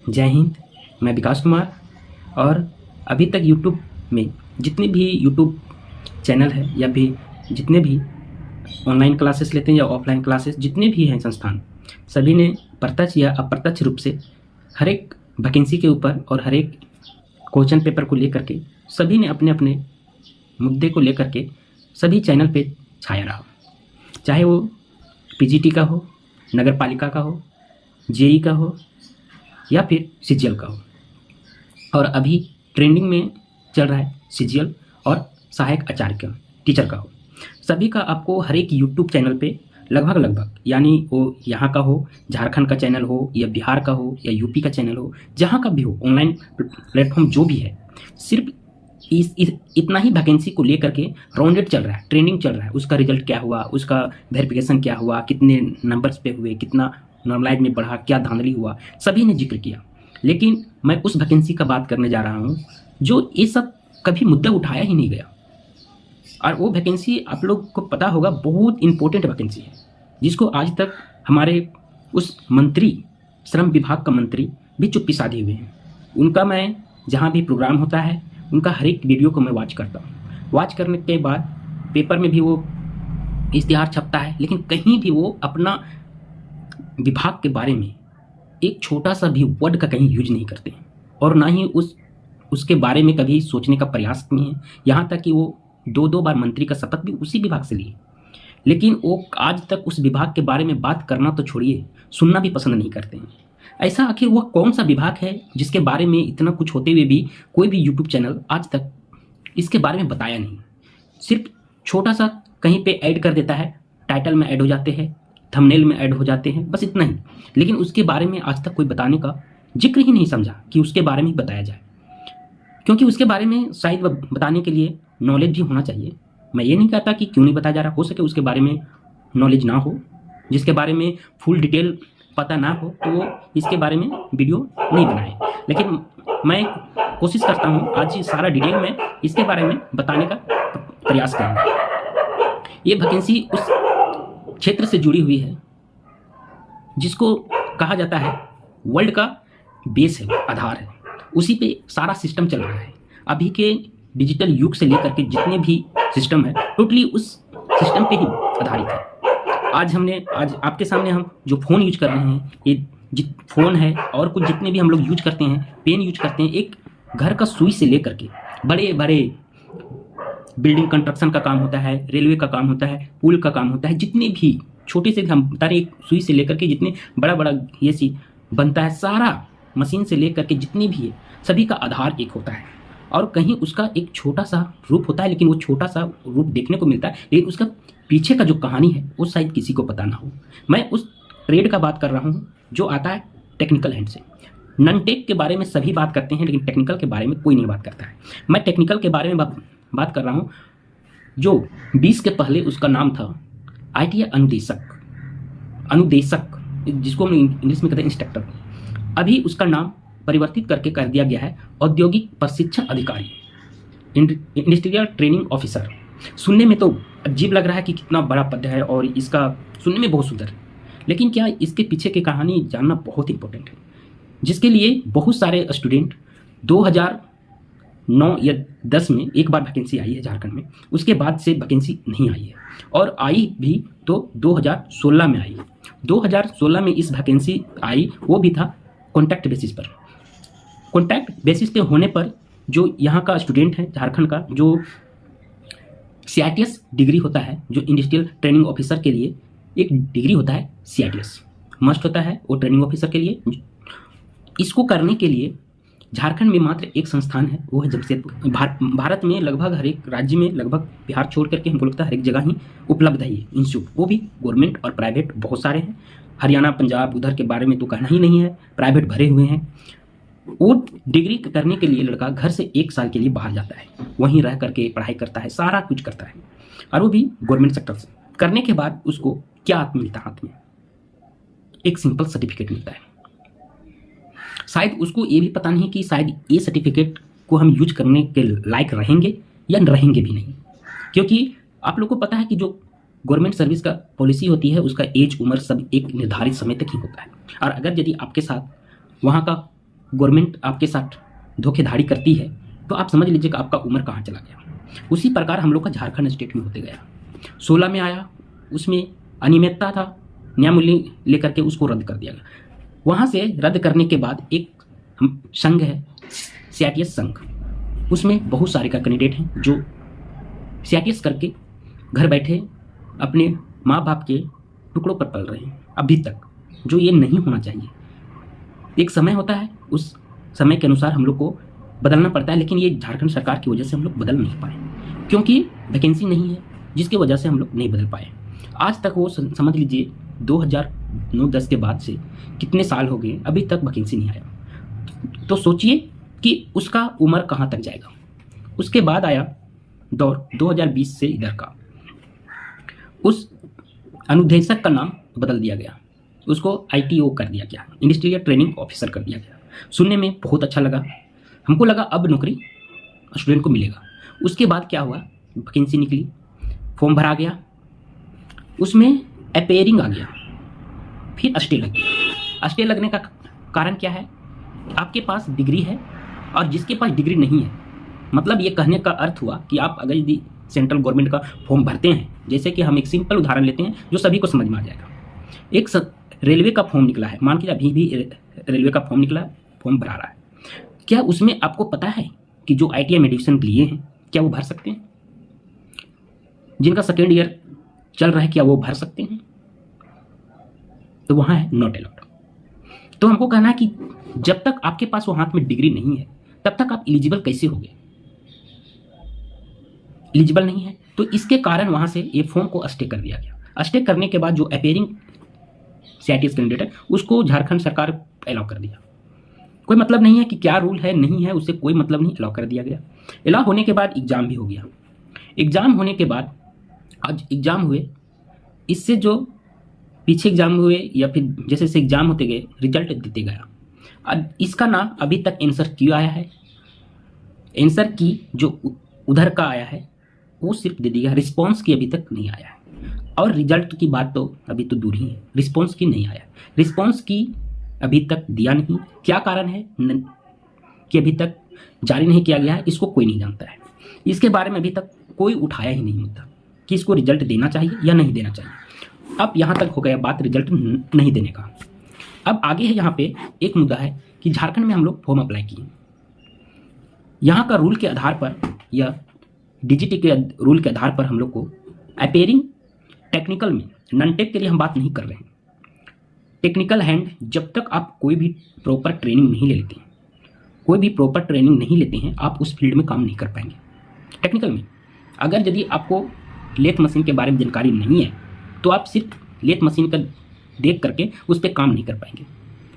जय हिंद। मैं विकास कुमार। और अभी तक यूट्यूब में जितने भी यूट्यूब चैनल है या भी जितने भी ऑनलाइन क्लासेस लेते हैं या ऑफलाइन क्लासेस जितने भी हैं संस्थान, सभी ने प्रत्यक्ष या अप्रत्यक्ष रूप से हर एक वैकेंसी के ऊपर और हर एक क्वेश्चन पेपर को लेकर के सभी ने अपने अपने मुद्दे को लेकर के सभी चैनल पे छाया रहा। चाहे वो पीजीटी का हो, नगर पालिका का हो, जेई का हो या फिर सीजीएल का हो। और अभी ट्रेंडिंग में चल रहा है सीजीएल और सहायक आचार्य का, टीचर का हो। सभी का आपको हर एक यूट्यूब चैनल पे लगभग यानी वो यहाँ का हो, झारखंड का चैनल हो या बिहार का हो या यूपी का चैनल हो, जहाँ का भी हो, ऑनलाइन प्लेटफॉर्म जो भी है, सिर्फ इतना ही वैकेंसी को लेकर के राउंडेड चल रहा है, ट्रेंडिंग चल रहा है। उसका रिजल्ट क्या हुआ, उसका वेरिफिकेशन क्या हुआ, कितने नंबर्स पे हुए, कितना नॉर्मलाइज में बढ़ा, क्या धांधली हुआ, सभी ने जिक्र किया। लेकिन मैं उस वैकेंसी का बात करने जा रहा हूँ जो ये सब कभी मुद्दा उठाया ही नहीं गया। और वो वैकेंसी आप लोग को पता होगा, बहुत इंपॉर्टेंट वैकेंसी है, जिसको आज तक हमारे उस मंत्री, श्रम विभाग का मंत्री भी चुप्पी साधे हुए हैं। उनका मैं जहाँ भी प्रोग्राम होता है उनका हर एक वीडियो को मैं वॉच करता हूँ। वॉच करने के बाद पेपर में भी वो इश्तिहार छपता है, लेकिन कहीं भी वो अपना विभाग के बारे में एक छोटा सा भी वर्ड का कहीं यूज नहीं करते हैं, और ना ही उसके बारे में कभी सोचने का प्रयास नहीं है। यहाँ तक कि वो दो बार मंत्री का शपथ भी उसी विभाग से लिए, लेकिन वो आज तक उस विभाग के बारे में बात करना तो छोड़िए, सुनना भी पसंद नहीं करते हैं। ऐसा आखिर वह कौन सा विभाग है जिसके बारे में इतना कुछ होते हुए भी कोई भी यूट्यूब चैनल आज तक इसके बारे में बताया नहीं? सिर्फ छोटा सा कहीं पे ऐड कर देता है, टाइटल में ऐड हो जाते हैं, थंबनेल में ऐड हो जाते हैं, बस इतना ही। लेकिन उसके बारे में आज तक कोई बताने का जिक्र ही नहीं समझा कि उसके बारे में बताया जाए, क्योंकि उसके बारे में शायद बताने के लिए नॉलेज भी होना चाहिए। मैं ये नहीं कहता कि क्यों नहीं बताया जा रहा, हो सके उसके बारे में नॉलेज ना हो, जिसके बारे में फुल डिटेल पता ना हो तो वो इसके बारे में वीडियो नहीं बनाए। लेकिन मैं कोशिश करता हूँ आज सारा डिटेल में इसके बारे में बताने का प्रयास करूँगा। ये वैकेंसी उस क्षेत्र से जुड़ी हुई है जिसको कहा जाता है वर्ल्ड का बेस है, आधार है, उसी पे सारा सिस्टम चल रहा है। अभी के डिजिटल युग से लेकर के जितने भी सिस्टम है टोटली उस सिस्टम पे ही आधारित है। आज आपके सामने हम जो फ़ोन यूज कर रहे हैं, ये फ़ोन है और कुछ जितने भी हम लोग यूज करते हैं, पेन यूज करते हैं, एक घर का सुई से लेकर के बड़े बड़े बिल्डिंग कंस्ट्रक्शन का काम होता है, रेलवे का काम होता है, पुल का काम होता है, जितने भी छोटे से हम बता रहे, एक सुई से लेकर के जितने बड़ा ये सी बनता है, सारा मशीन से लेकर के जितनी भी है, सभी का आधार एक होता है। और कहीं उसका एक छोटा सा रूप होता है, लेकिन वो छोटा सा रूप देखने को मिलता है, लेकिन उसका पीछे का जो कहानी है वो शायद किसी को पता ना हो। मैं उस ट्रेड का बात कर रहा हूँ जो आता है टेक्निकल हैंड से। नॉन टेक के बारे में सभी बात करते हैं, लेकिन टेक्निकल के बारे में कोई नहीं बात करता है। मैं टेक्निकल के बारे में बात कर रहा हूँ जो 20 के पहले उसका नाम था ITI अनुदेशक, जिसको हम इंग्लिश में कहते हैं इंस्ट्रक्टर। अभी उसका नाम परिवर्तित करके कर दिया गया है औद्योगिक प्रशिक्षण अधिकारी, इंडस्ट्रियल ट्रेनिंग ऑफिसर। सुनने में तो अजीब लग रहा है कि कितना बड़ा पद है और इसका सुनने में बहुत सुंदर है, लेकिन क्या इसके पीछे की कहानी जानना बहुत इंपॉर्टेंट है, जिसके लिए बहुत सारे स्टूडेंट 2009 या 10 में एक बार वैकेंसी आई है झारखंड में, उसके बाद से वैकेंसी नहीं आई है, और आई भी तो 2016 में आई है। 2016 में इस वैकेंसी आई, वो भी था कॉन्टैक्ट बेसिस पर। कॉन्टैक्ट बेसिस पे होने पर जो यहाँ का स्टूडेंट है झारखंड का, जो CITS डिग्री होता है, जो इंडस्ट्रियल ट्रेनिंग ऑफिसर के लिए एक डिग्री होता है, CITS मस्ट होता है वो ट्रेनिंग ऑफिसर के लिए। इसको करने के लिए झारखंड में मात्र एक संस्थान है, वो है जमशेदपुर। भारत में लगभग हर एक राज्य में, लगभग बिहार छोड़ करके हमको लगता है हर एक जगह ही उपलब्ध है ये इंस्टीट्यूट। वो भी गवर्नमेंट और प्राइवेट बहुत सारे हैं, हरियाणा, पंजाब, उधर के बारे में तो कहना ही नहीं है, प्राइवेट भरे हुए हैं। वो डिग्री करने के लिए लड़का घर से 1 साल के लिए बाहर जाता है, वहीं रह करके पढ़ाई करता है, सारा कुछ करता है, और वो भी गवर्नमेंट सेक्टर से। करने के बाद उसको क्या मिलता है हाथ में? एक सिंपल सर्टिफिकेट मिलता है। शायद उसको ये भी पता नहीं कि शायद ये सर्टिफिकेट को हम यूज करने के लायक रहेंगे या रहेंगे भी नहीं, क्योंकि आप लोग को पता है कि जो गवर्नमेंट सर्विस का पॉलिसी होती है उसका एज, उम्र सब एक निर्धारित समय तक ही होता है। और अगर यदि आपके साथ वहाँ का गवर्नमेंट आपके साथ धोखेधाड़ी करती है तो आप समझ लीजिए कि आपका उम्र कहाँ चला गया। उसी प्रकार हम लोग का झारखंड स्टेट में होते गया। 16 में आया, उसमें अनियमितता था, न्यायमूल्य लेकर के उसको रद्द कर दिया गया। वहाँ से रद्द करने के बाद एक संघ है CITS संघ, उसमें बहुत सारे का कैंडिडेट हैं जो CITS करके घर बैठे अपने माँ बाप के टुकड़ों पर पल रहे हैं अभी तक, जो ये नहीं होना चाहिए। एक समय होता है, उस समय के अनुसार हम लोग को बदलना पड़ता है, लेकिन ये झारखंड सरकार की वजह से हम लोग बदल नहीं पाए क्योंकि वैकेंसी नहीं है, जिसकी वजह से हम लोग नहीं बदल पाए। आज तक वो समझ लीजिए 2009-10 के बाद से कितने साल हो गए, अभी तक वैकेंसी नहीं आया। तो सोचिए कि उसका उम्र कहाँ तक जाएगा। उसके बाद आया दौर 2020 से इधर का, उस अनुदेशक का नाम बदल दिया गया, उसको ITO कर दिया गया, इंडस्ट्रियल ट्रेनिंग ऑफिसर कर दिया गया। सुनने में बहुत अच्छा लगा, हमको लगा अब नौकरी स्टूडेंट को मिलेगा। उसके बाद क्या हुआ, वैकेंसी निकली, फॉर्म भरा गया, उसमें अपेयरिंग आ गया, फिर स्टे लग गया। स्टे लगने का कारण क्या है, आपके पास डिग्री है और जिसके पास डिग्री नहीं है, मतलब ये कहने का अर्थ हुआ कि आप अगर यदि सेंट्रल गवर्नमेंट का फॉर्म भरते हैं, जैसे कि हम एक सिंपल उदाहरण लेते हैं जो सभी को समझ में आ जाएगा। एक रेलवे का फॉर्म निकला है, मान के अभी भी रेलवे का फॉर्म निकला, फॉर्म भरा रहा है, क्या उसमें आपको पता है कि जो ITI में एडमिशन लिए हैं क्या वो भर सकते हैं? जिनका सेकेंड ईयर चल रहा है क्या वो भर सकते हैं? तो वहाँ है नॉट अलाउड। तो हमको कहना है कि जब तक आपके पास वो हाथ में डिग्री नहीं है तब तक आप एलिजिबल कैसे होंगे? एलिजिबल नहीं है, तो इसके कारण वहाँ से ये फॉर्म को स्टे कर दिया गया। स्टे करने के बाद जो अपेयरिंग CITS कैंडिडेट है उसको झारखंड सरकार अलाउ कर दिया। कोई मतलब नहीं है कि क्या रूल है नहीं है, उससे कोई मतलब नहीं, अलाउ कर दिया गया। अलाउ होने के बाद एग्ज़ाम भी हो गया। एग्ज़ाम होने के बाद आज एग्ज़ाम हुए, इससे जो पीछे एग्ज़ाम हुए या फिर जैसे जैसे एग्ज़ाम होते गए रिजल्ट देते गया। अब इसका नाम अभी तक आंसर क्यों आया है, आंसर की जो उधर का आया है वो सिर्फ दे दिया, रिस्पॉन्स की अभी तक नहीं आया है। और रिजल्ट की बात तो अभी तो दूर ही है, रिस्पॉन्स की नहीं आया। रिस्पॉन्स की अभी तक दिया नहीं, क्या कारण है कि अभी तक जारी नहीं किया गया है, इसको कोई नहीं जानता है। इसके बारे में अभी तक कोई उठाया ही नहीं होता कि इसको रिजल्ट देना चाहिए या नहीं देना चाहिए। अब यहाँ तक हो गया बात रिजल्ट नहीं देने का। अब आगे है यहाँ पे एक मुद्दा है कि झारखंड में हम लोग फॉर्म अप्लाई किए, यहाँ का रूल के आधार पर या DGT के रूल के आधार पर हम लोग को अपेयरिंग टेक्निकल में, नॉन टेक के लिए हम बात नहीं कर रहे हैं, टेक्निकल हैंड, जब तक आप कोई भी प्रॉपर ट्रेनिंग नहीं ले लेते हैं, कोई भी प्रॉपर ट्रेनिंग नहीं लेते हैं, आप उस फील्ड में काम नहीं कर पाएंगे। टेक्निकल में अगर यदि आपको लेथ मशीन के बारे में जानकारी नहीं है तो आप सिर्फ लेथ मशीन का देख करके उस पर काम नहीं कर पाएंगे।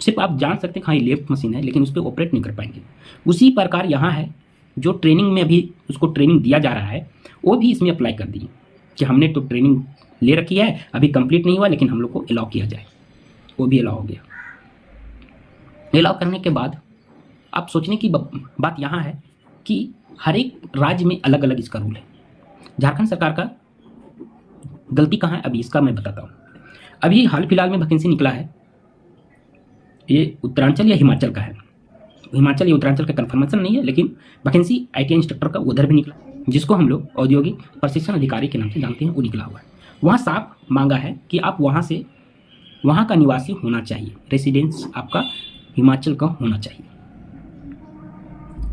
सिर्फ आप जान सकते हैं हाँ ये लेथ मशीन है, लेकिन उस पर ऑपरेट नहीं कर पाएंगे। उसी प्रकार यहाँ है, जो ट्रेनिंग में अभी उसको ट्रेनिंग दिया जा रहा है वो भी इसमें अप्लाई कर दिए कि हमने तो ट्रेनिंग ले रखी है, अभी कंप्लीट नहीं हुआ लेकिन हम लोग को अलाउ किया जाए, वो भी अलाउ हो गया। अलाउ करने के बाद आप सोचने की बात यहाँ है कि हर एक राज्य में अलग अलग इसका रूल है। झारखंड सरकार का गलती कहाँ है अभी इसका मैं बताता हूँ। अभी हाल फिलहाल में वैकेंसी निकला है, ये उत्तरांचल या हिमाचल का है, हिमाचल या उत्तरांचल का कंफर्मेशन नहीं है, लेकिन वैकेंसी ITI इंस्ट्रक्टर का उधर भी निकला, जिसको हम लोग औद्योगिक प्रशिक्षण अधिकारी के नाम से जानते हैं, वो निकला हुआ है। वहाँ साफ मांगा है कि आप वहाँ का निवासी होना चाहिए, रेसिडेंस आपका हिमाचल का होना चाहिए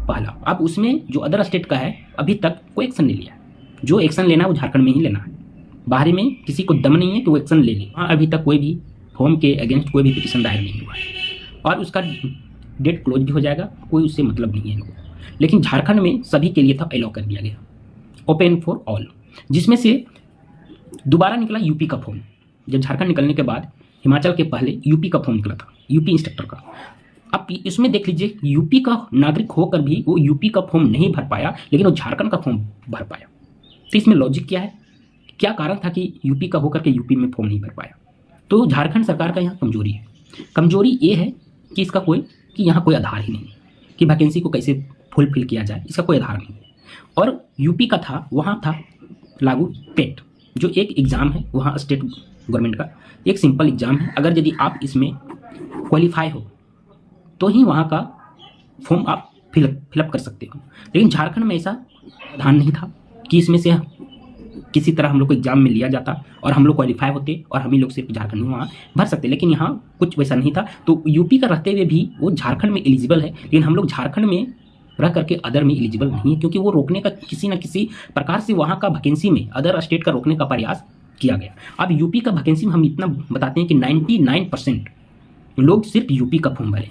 पहला। अब उसमें जो अदर स्टेट का है अभी तक कोई एक्शन नहीं लिया, जो एक्शन लेना है वो झारखंड में ही लेना है, बाहरी में किसी को दम नहीं है कि वो एक्शन ले ले। वहाँ अभी तक कोई भी फॉर्म के अगेंस्ट कोई भी पिटीशन दायर नहीं हुआ है और उसका डेट क्लोज भी हो जाएगा, कोई उससे मतलब नहीं है इनको। लेकिन झारखंड में सभी के लिए था, अलाउ कर दिया गया, ओपन फॉर ऑल। जिसमें से दोबारा निकला यूपी का फॉर्म, जब झारखंड निकलने के बाद हिमाचल के पहले यूपी का फॉर्म निकला था, यूपी इंस्ट्रक्टर का। अब इसमें देख लीजिए, यूपी का नागरिक होकर भी वो यूपी का फॉर्म नहीं भर पाया, लेकिन वो झारखंड का फॉर्म भर पाया। तो इसमें लॉजिक क्या है, क्या कारण था कि यूपी का होकर के यूपी में फॉर्म नहीं भर पाया? तो झारखंड सरकार का यहाँ कमजोरी है। कमजोरी ये है कि इसका कि यहाँ कोई आधार ही नहीं है कि वैकेंसी को कैसे फुलफिल किया जाए, इसका कोई आधार नहीं है। और यूपी का था, वहाँ था लागू टेट, जो एक एग्ज़ाम है वहाँ स्टेट गवर्नमेंट का, एक सिंपल एग्ज़ाम है। अगर यदि आप इसमें क्वालिफाई हो तो ही वहाँ का फॉर्म आप फिलअप कर सकते हो। लेकिन झारखंड में ऐसा प्रावधान नहीं था कि इसमें से किसी तरह हम लोग को एग्जाम में लिया जाता और हम लोग क्वालिफाई होते और हम ही लोग सिर्फ झारखंड में वहाँ भर सकते। लेकिन यहाँ कुछ वैसा नहीं था। तो यूपी का रहते हुए भी वो झारखंड में एलिजिबल है, लेकिन हम लोग झारखंड में रह करके अदर में एलिजिबल नहीं है, क्योंकि वो रोकने का किसी न किसी प्रकार से वहाँ का वैकेंसी में अदर स्टेट का रोकने का प्रयास किया गया। अब यूपी का वैकेंसी में हम इतना बताते हैं कि 99% लोग सिर्फ यूपी का फॉर्म भरे,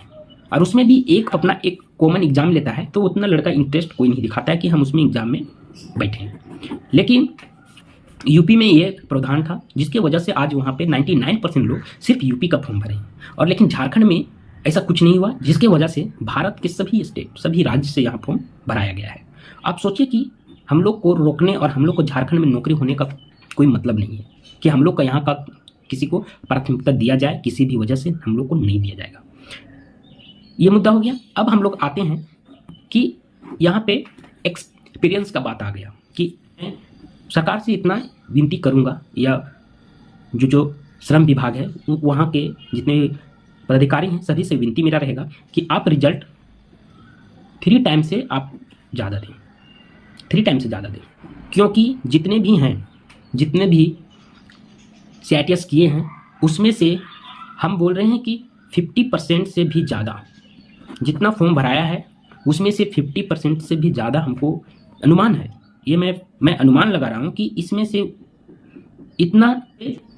और उसमें भी एक अपना एक कॉमन एग्जाम लेता है, तो उतना लड़का इंटरेस्ट कोई नहीं दिखाता है कि हम उसमें एग्जाम में बैठे हैं। लेकिन यूपी में ये प्रावधान था, जिसके वजह से आज वहाँ पे 99% लोग सिर्फ यूपी का फॉर्म भरे हैं। और लेकिन झारखंड में ऐसा कुछ नहीं हुआ, जिसके वजह से भारत के सभी स्टेट, सभी राज्य से यहाँ फॉर्म भराया गया है। आप सोचिए कि हम लोग को रोकने और हम लोग को झारखंड में नौकरी होने का कोई मतलब नहीं है कि हम लोग का यहाँ का किसी को प्राथमिकता दिया जाए, किसी भी वजह से हम लोग को नहीं दिया जाएगा। ये मुद्दा हो गया। अब हम लोग आते हैं कि यहाँ पे एक्सपीरियंस का बात आ गया कि सरकार से इतना विनती करूँगा, या जो श्रम विभाग है वहाँ के जितने पदाधिकारी हैं सभी से विनती मेरा रहेगा कि आप रिजल्ट 3 टाइम से आप ज़्यादा दें, 3 टाइम से ज़्यादा दें। क्योंकि जितने भी हैं, जितने भी CITS किए हैं, उसमें से हम बोल रहे हैं कि 50% से भी ज़्यादा जितना फॉर्म भराया है उसमें से 50% से भी ज़्यादा हमको अनुमान है, ये मैं अनुमान लगा रहा हूँ कि इसमें से इतना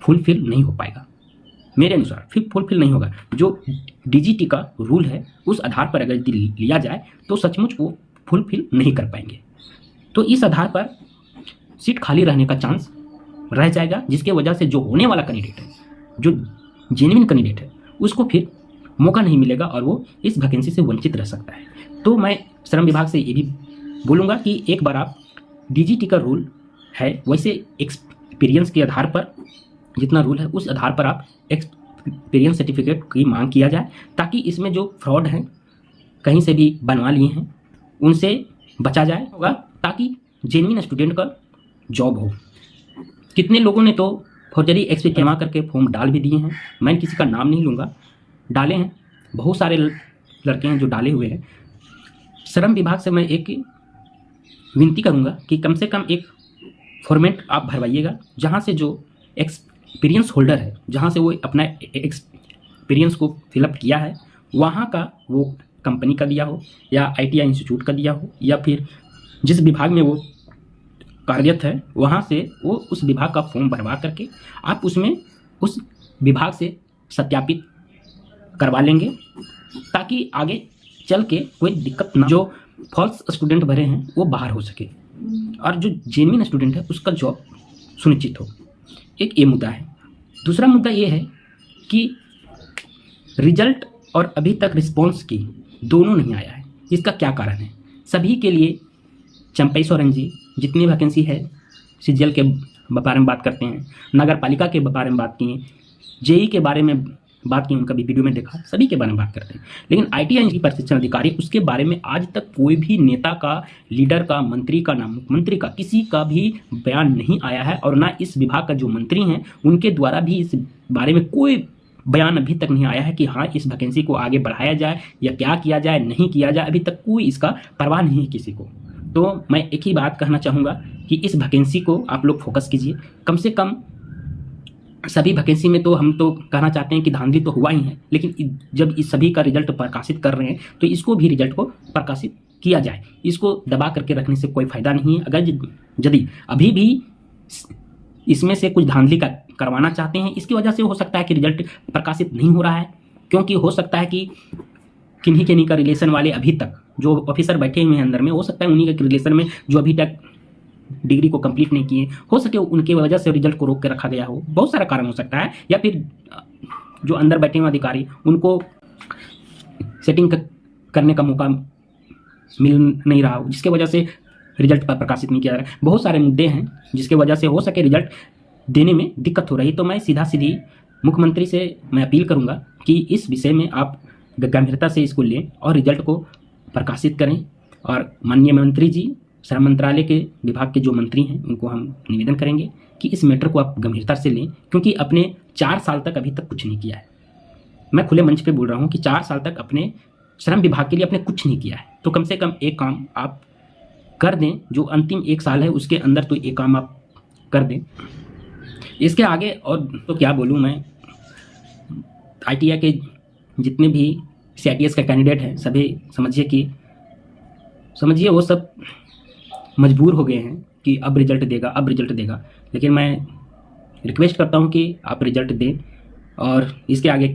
फुलफिल नहीं हो पाएगा। मेरे अनुसार फिर फुलफिल नहीं होगा। जो DGT का रूल है उस आधार पर अगर लिया जाए तो सचमुच वो फुलफिल नहीं कर पाएंगे। तो इस आधार पर सीट खाली रहने का चांस रह जाएगा, जिसके वजह से जो होने वाला कैंडिडेट है, जो जेन्युइन कैंडिडेट है, उसको फिर मौका नहीं मिलेगा और वो इस वैकेंसी से वंचित रह सकता है। तो मैं श्रम विभाग से ये भी बोलूँगा कि एक बार आप DGT का रूल है वैसे एक्सपीरियंस के आधार पर, जितना रूल है उस आधार पर आप एक्सपीरियंस सर्टिफिकेट की मांग किया जाए, ताकि इसमें जो फ्रॉड हैं, कहीं से भी बनवा लिए हैं, उनसे बचा जाए होगा, ताकि जेन्युइन स्टूडेंट का जॉब हो। कितने लोगों ने तो फौर्जरी एक्सपीरियंस जमा करके फॉर्म डाल भी दिए हैं, मैं किसी का नाम नहीं लूँगा, डाले हैं, बहुत सारे लड़के हैं जो डाले हुए हैं। श्रम विभाग से मैं एक विनती करूंगा कि कम से कम एक फॉर्मेट आप भरवाइएगा, जहां से जो एक्सपीरियंस होल्डर है, जहां से वो अपना एक्सपीरियंस को फिलअप किया है, वहां का वो कंपनी का दिया हो या ITI इंस्टीट्यूट का दिया हो, या फिर जिस विभाग में वो कार्यरत है वहां से वो उस विभाग का फॉर्म भरवा करके आप उसमें उस विभाग से सत्यापित करवा लेंगे, ताकि आगे चल के कोई दिक्कत ना, जो फॉल्स स्टूडेंट भरे हैं वो बाहर हो सके और जो जेन्युइन स्टूडेंट है उसका जॉब सुनिश्चित हो। एक ये मुद्दा है। दूसरा मुद्दा ये है कि रिजल्ट और अभी तक रिस्पॉन्स की दोनों नहीं आया है। इसका क्या कारण है? सभी के लिए चंपई सोरेन जी जितनी वैकेंसी है CGL के बारे में बात करते हैं, नगर पालिका के बारे में बात किए, JEE के बारे में बात की, उनका भी वीडियो में देखा, सभी के बारे में बात करते हैं। लेकिन ITI की प्रशिक्षण अधिकारी, उसके बारे में आज तक कोई भी नेता का, लीडर का, मंत्री का, ना मुख्यमंत्री का, किसी का भी बयान नहीं आया है, और ना इस विभाग का जो मंत्री हैं उनके द्वारा भी इस बारे में कोई बयान अभी तक नहीं आया है कि हाँ इस वैकेंसी को आगे बढ़ाया जाए या क्या किया जाए, नहीं किया जाए। अभी तक कोई इसका परवाह नहीं है किसी को। तो मैं एक ही बात कहना चाहूँगा कि इस वैकेंसी को आप लोग फोकस कीजिए। कम से कम सभी वैकेंसी में तो हम तो कहना चाहते हैं कि धांधली तो हुआ ही है, लेकिन जब इस सभी का रिजल्ट प्रकाशित कर रहे हैं तो इसको भी रिजल्ट को प्रकाशित किया जाए। इसको दबा करके रखने से कोई फायदा नहीं है। अगर यदि अभी भी इसमें से कुछ धांधली करवाना चाहते हैं, इसकी वजह से हो सकता है कि रिजल्ट प्रकाशित नहीं हो रहा है, क्योंकि हो सकता है कि किन्हीं का रिलेशन वाले अभी तक जो ऑफिसर बैठे हुए हैं अंदर में, हो सकता है उन्हीं के रिलेशन में जो अभी तक डिग्री को कंप्लीट नहीं किए, हो सके उनके वजह से रिजल्ट को रोक के रखा गया हो। बहुत सारा कारण हो सकता है, या फिर जो अंदर बैठे हुए अधिकारी उनको सेटिंग करने का मौका मिल नहीं रहा हो, जिसके वजह से रिजल्ट पर प्रकाशित नहीं किया जा रहा है। बहुत सारे मुद्दे हैं जिसके वजह से हो सके रिजल्ट देने में दिक्कत हो रही। तो मैं सीधी मुख्यमंत्री से मैं अपील करूंगा कि इस विषय में आप गंभीरता से इसको लें और रिजल्ट को प्रकाशित करें। और माननीय मंत्री जी, श्रम मंत्रालय के विभाग के जो मंत्री हैं उनको हम निवेदन करेंगे कि इस मैटर को आप गंभीरता से लें, क्योंकि अपने 4 साल तक अभी तक कुछ नहीं किया है। मैं खुले मंच पे बोल रहा हूँ कि 4 साल तक अपने श्रम विभाग के लिए आपने कुछ नहीं किया है, तो कम से कम एक काम आप कर दें। जो अंतिम 1 साल है उसके अंदर तो एक काम आप कर दें। इसके आगे और तो क्या बोलूँ मैं, ITI के जितने भी CITS का कैंडिडेट हैं सभी समझिए वो सब मजबूर हो गए हैं कि अब रिजल्ट देगा। लेकिन मैं रिक्वेस्ट करता हूं कि आप रिजल्ट दें। और इसके आगे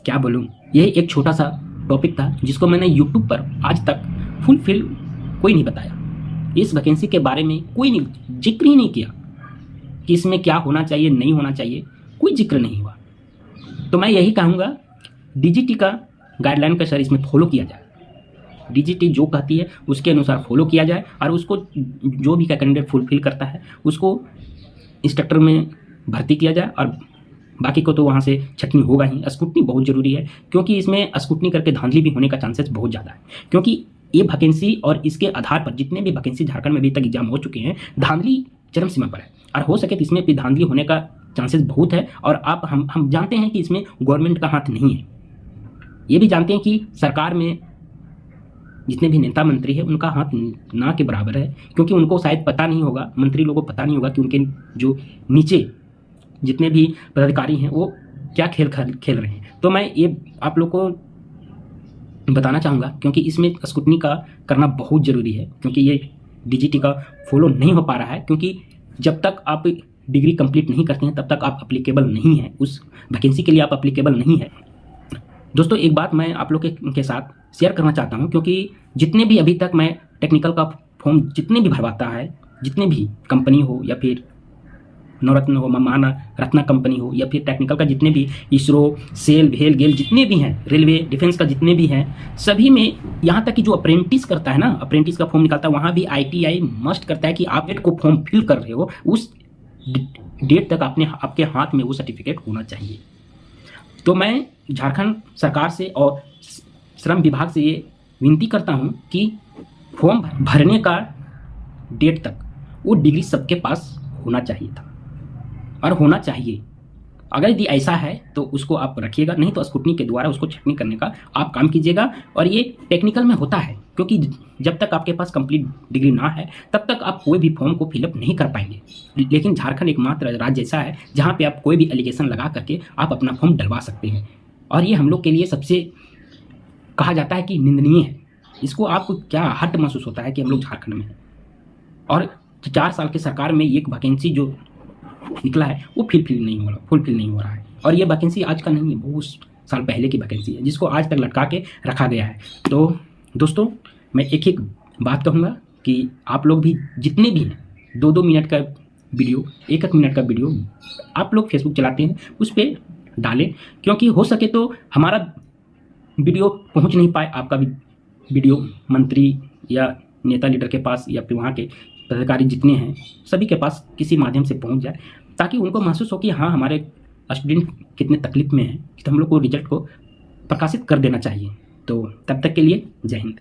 क्या बोलूं, यही एक छोटा सा टॉपिक था जिसको मैंने यूट्यूब पर आज तक फुलफिल कोई नहीं बताया। इस वैकेंसी के बारे में कोई नहीं जिक्र ही नहीं किया कि इसमें क्या होना चाहिए, नहीं होना चाहिए, कोई जिक्र नहीं हुआ। तो मैं यही कहूँगा DGT का गाइडलाइन का सर इसमें फॉलो किया जाए। DGT जो कहती है उसके अनुसार फॉलो किया जाए और उसको जो भी कैंडिडेट फुलफिल करता है उसको इंस्ट्रक्टर में भर्ती किया जाए और बाकी को तो वहाँ से छटनी होगा ही। स्क्रूटनी बहुत ज़रूरी है क्योंकि इसमें स्क्रूटनी करके धांधली भी होने का चांसेस बहुत ज़्यादा है, क्योंकि ये वैकेंसी और इसके आधार पर जितने भी वैकेंसी झारखंड में अभी तक एग्जाम हो चुके हैं, धांधली चरम सीमा पर है और हो सके तो इसमें भी धांधली होने का चांसेस बहुत है। और हम जानते हैं कि इसमें गवर्नमेंट का हाथ नहीं है। ये भी जानते हैं कि सरकार में जितने भी नेता मंत्री हैं उनका हाथ ना के बराबर है, क्योंकि उनको शायद पता नहीं होगा, मंत्री लोगों को पता नहीं होगा कि उनके जो नीचे जितने भी पदाधिकारी हैं वो क्या खेल रहे हैं। तो मैं ये आप लोग को बताना चाहूँगा क्योंकि इसमें स्क्रूटनी का करना बहुत ज़रूरी है, क्योंकि ये DGT का फॉलो नहीं हो पा रहा है। क्योंकि जब तक आप डिग्री कंप्लीट नहीं करते हैं तब तक आप अप्लीकेबल नहीं है, उस वैकेंसी के लिए आप अप्लीकेबल नहीं है। दोस्तों एक बात मैं आप लोग के साथ शेयर करना चाहता हूं, क्योंकि जितने भी अभी तक मैं टेक्निकल का फॉर्म जितने भी भरवाता है, जितने भी कंपनी हो या फिर नवरत्न हो, माना रत्ना कंपनी हो या फिर टेक्निकल का जितने भी ISRO, सेल, भेल, गेल जितने भी हैं, रेलवे, डिफेंस का जितने भी हैं, सभी में यहाँ तक कि जो अप्रेंटिस करता है ना, अप्रेंटिस का फॉर्म निकालता है, वहाँ भी ITI मस्ट करता है कि आप डेट को फॉर्म फिल कर रहे हो उस डेट तक आपके हाथ में वो सर्टिफिकेट होना चाहिए। तो मैं झारखंड सरकार से और श्रम विभाग से ये विनती करता हूँ कि फॉर्म भरने का डेट तक वो डिग्री सबके पास होना चाहिए था और होना चाहिए। अगर यदि ऐसा है तो उसको आप रखिएगा, नहीं तो स्क्रूटनी के द्वारा उसको छटनी करने का आप काम कीजिएगा। और ये टेक्निकल में होता है, क्योंकि जब तक आपके पास कंप्लीट डिग्री ना है तब तक आप कोई भी फॉर्म को फिलअप नहीं कर पाएंगे। लेकिन झारखंड एकमात्र राज्य ऐसा है जहाँ पे आप कोई भी एलिगेशन लगा करके आप अपना फॉर्म डलवा सकते हैं, और ये हम लोग के लिए सबसे कहा जाता है कि निंदनीय है। इसको आपको क्या हट महसूस होता है कि हम लोग झारखंड में हैं और 4 साल की सरकार में एक वैकेंसी जो निकला है वो फुलफिल नहीं हो रहा है। और ये वैकेंसी आज का नहीं है, बहुत साल पहले की वैकेंसी है जिसको आज तक लटका के रखा गया है। तो दोस्तों मैं एक बात कहूँगा कि आप लोग भी जितने भी हैं 2-2 मिनट का वीडियो, 1-1 मिनट का वीडियो आप लोग फेसबुक चलाते हैं उस पर डालें, क्योंकि हो सके तो हमारा वीडियो पहुंच नहीं पाए, आपका भी वीडियो मंत्री या नेता लीडर के पास या फिर वहाँ के पदाधिकारी जितने हैं सभी के पास किसी माध्यम से पहुंच जाए, ताकि उनको महसूस हो कि हाँ हमारे स्टूडेंट कितने तकलीफ में हैं, तो हम लोग को रिजल्ट को प्रकाशित कर देना चाहिए। तो तब तक के लिए जय हिंद।